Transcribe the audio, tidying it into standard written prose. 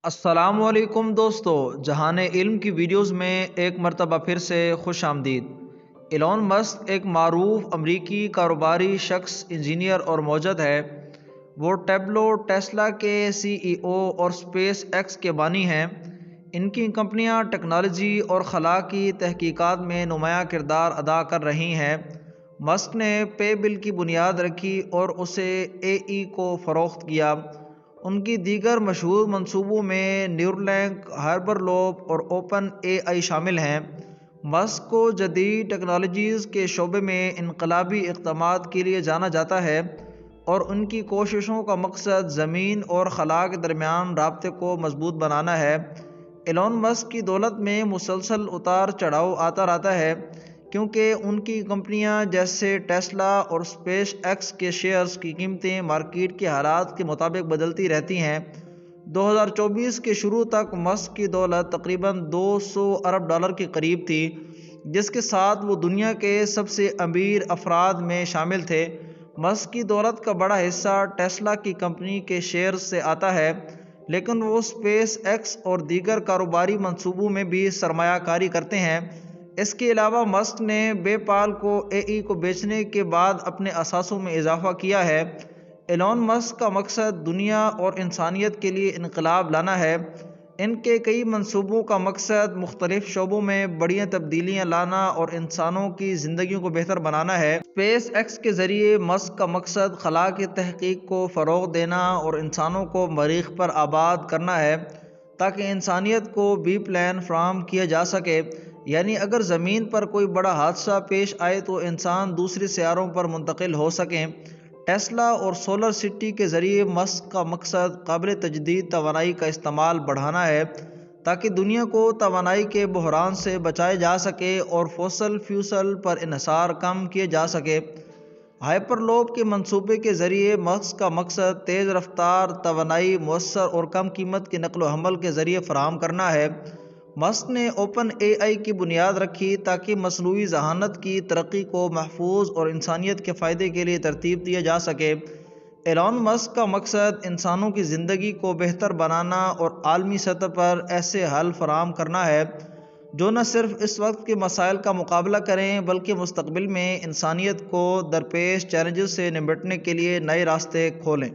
السلام علیکم دوستو، جہان علم کی ویڈیوز میں ایک مرتبہ پھر سے خوش آمدید۔ ایلون مسک ایک معروف امریکی کاروباری شخص، انجینئر اور موجد ہے۔ وہ ٹیسلا کے CEO اور اسپیس ایکس کے بانی ہیں۔ ان کی کمپنیاں ٹیکنالوجی اور خلا کی تحقیقات میں نمایاں کردار ادا کر رہی ہیں۔ مسک نے پے بل کی بنیاد رکھی اور اسے کو فروخت کیا۔ ان کی دیگر مشہور منصوبوں میں نیورلنک، ہائپر لوپ اور اوپن شامل ہیں۔ مسک کو جدید ٹیکنالوجیز کے شعبے میں انقلابی اقدامات کے لیے جانا جاتا ہے اور ان کی کوششوں کا مقصد زمین اور خلا کے درمیان رابطے کو مضبوط بنانا ہے۔ ایلون مسک کی دولت میں مسلسل اتار چڑھاؤ آتا رہتا ہے، کیونکہ ان کی کمپنیاں جیسے ٹیسلا اور اسپیس ایکس کے شیئرز کی قیمتیں مارکیٹ کے حالات کے مطابق بدلتی رہتی ہیں۔ 2024 کے شروع تک مسک کی دولت تقریباً $200 ارب کے قریب تھی، جس کے ساتھ وہ دنیا کے سب سے امیر افراد میں شامل تھے۔ مسک کی دولت کا بڑا حصہ ٹیسلا کی کمپنی کے شیئرز سے آتا ہے، لیکن وہ اسپیس ایکس اور دیگر کاروباری منصوبوں میں بھی سرمایہ کاری کرتے ہیں۔ اس کے علاوہ مسک نے پے پال کو بیچنے کے بعد اپنے اثاثوں میں اضافہ کیا ہے۔ ایلون مسک کا مقصد دنیا اور انسانیت کے لیے انقلاب لانا ہے۔ ان کے کئی منصوبوں کا مقصد مختلف شعبوں میں بڑی تبدیلیاں لانا اور انسانوں کی زندگیوں کو بہتر بنانا ہے۔ اسپیس ایکس کے ذریعے مسک کا مقصد خلا کی تحقیق کو فروغ دینا اور انسانوں کو مریخ پر آباد کرنا ہے، تاکہ انسانیت کو بی پلان فراہم کیا جا سکے۔ یعنی اگر زمین پر کوئی بڑا حادثہ پیش آئے تو انسان دوسرے سیاروں پر منتقل ہو سکیں۔ ٹیسلا اور سولر سٹی کے ذریعے مسک کا مقصد قابل تجدید توانائی کا استعمال بڑھانا ہے، تاکہ دنیا کو توانائی کے بحران سے بچایا جا سکے اور فوسل فیول پر انحصار کم کیا جا سکے۔ ہائپر لوپ کے منصوبے کے ذریعے مسک کا مقصد تیز رفتار توانائی مؤثر اور کم قیمت کے نقل و حمل کے ذریعے فراہم کرنا ہے۔ مسک نے اوپن کی بنیاد رکھی تاکہ مصنوعی ذہانت کی ترقی کو محفوظ اور انسانیت کے فائدے کے لیے ترتیب دیا جا سکے۔ ایلون مسک کا مقصد انسانوں کی زندگی کو بہتر بنانا اور عالمی سطح پر ایسے حل فراہم کرنا ہے جو نہ صرف اس وقت کے مسائل کا مقابلہ کریں بلکہ مستقبل میں انسانیت کو درپیش چیلنجز سے نمٹنے کے لیے نئے راستے کھولیں۔